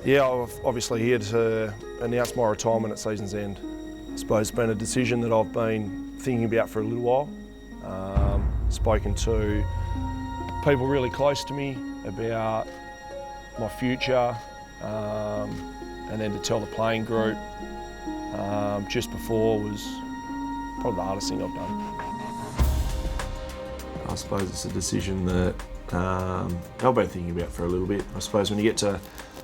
Yeah, I've obviously here to announce my retirement at season's end. I suppose it's been a decision that I've been thinking about for a little while. Spoken to people really close to me about my future, and then to tell the playing group just before was probably the hardest thing I've done. I suppose it's a decision that I've been thinking about for a little bit. I suppose when you get to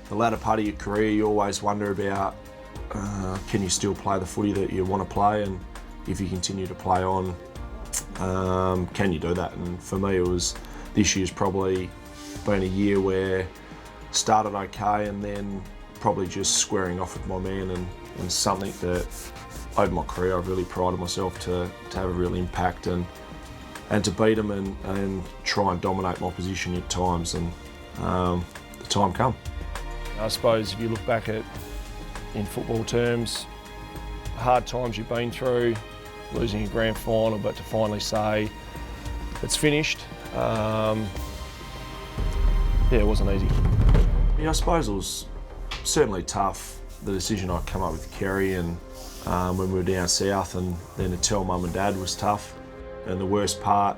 the latter part of your career, you always wonder about can you still play the footy that you want to play, and if you continue to play on, can you do that? And for me, this year's probably been a year where started okay and then probably just squaring off with my man, and something that over my career I've really prided myself to have a real impact and to beat them and try and dominate my position at times, and the time come. I suppose if you look back at, in football terms, hard times you've been through, losing a grand final, but to finally say it's finished, it wasn't easy. Yeah, I suppose it was certainly tough, the decision I come up with Kerry, and when we were down south, and then to tell mum and dad was tough. And the worst part,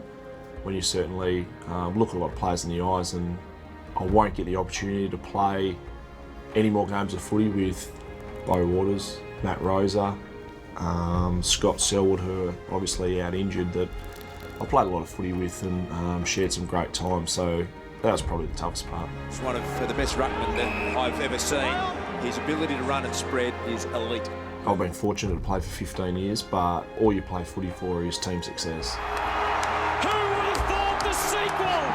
when you certainly look at a lot of players in the eyes, and I won't get the opportunity to play any more games of footy with Beau Waters, Matt Rosa, Scott Selwood, who are obviously out injured, that I played a lot of footy with and shared some great times. So that was probably the toughest part. It's one of the best ruckmen that I've ever seen. His ability to run and spread is elite. I've been fortunate to play for 15 years, but all you play footy for is team success. Who would have thought the sequel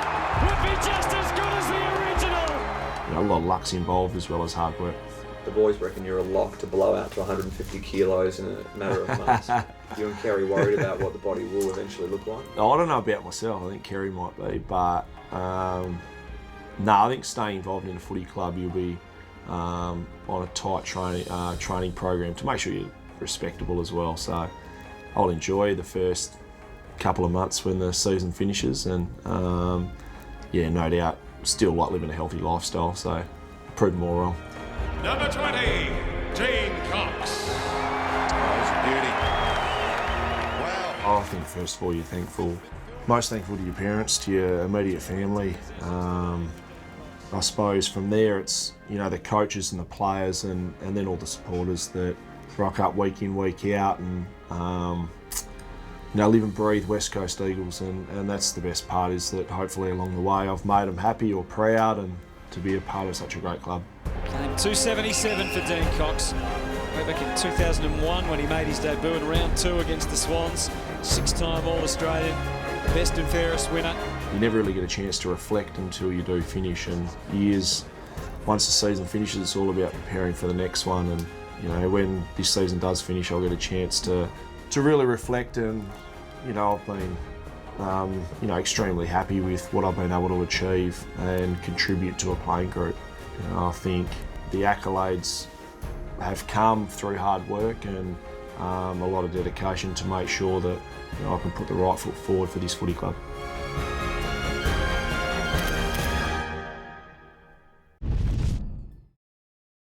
would be just as good as the original? You know, a lot of luck's involved as well as hard work. The boys reckon you're a lock to blow out to 150 kilos in a matter of months. You and Kerry worried about what the body will eventually look like? I don't know about myself. I think Kerry might be, but no, I think staying involved in a footy club, you'll be on a tight training program to make sure you're respectable as well. So I'll enjoy the first couple of months when the season finishes, and yeah, no doubt, still like living a healthy lifestyle. So prove them all wrong. Number 20, Dean Cox. Oh, he's a beauty. Wow. I think first of all, you're thankful. Most thankful to your parents, to your immediate family. I suppose from there it's, you know, the coaches and the players and then all the supporters that rock up week in, week out, and you know, live and breathe West Coast Eagles, and that's the best part, is that hopefully along the way I've made them happy or proud, and to be a part of such a great club. Playing 277 for Dean Cox. Way back in 2001 when he made his debut in round 2 against the Swans. 6-time All-Australian, best and fairest winner. You never really get a chance to reflect until you do finish, and once the season finishes, it's all about preparing for the next one. And you know, when this season does finish, I'll get a chance to really reflect, and you know, I've been you know, extremely happy with what I've been able to achieve and contribute to a playing group. You know, I think the accolades have come through hard work and a lot of dedication to make sure that, you know, I can put the right foot forward for this footy club.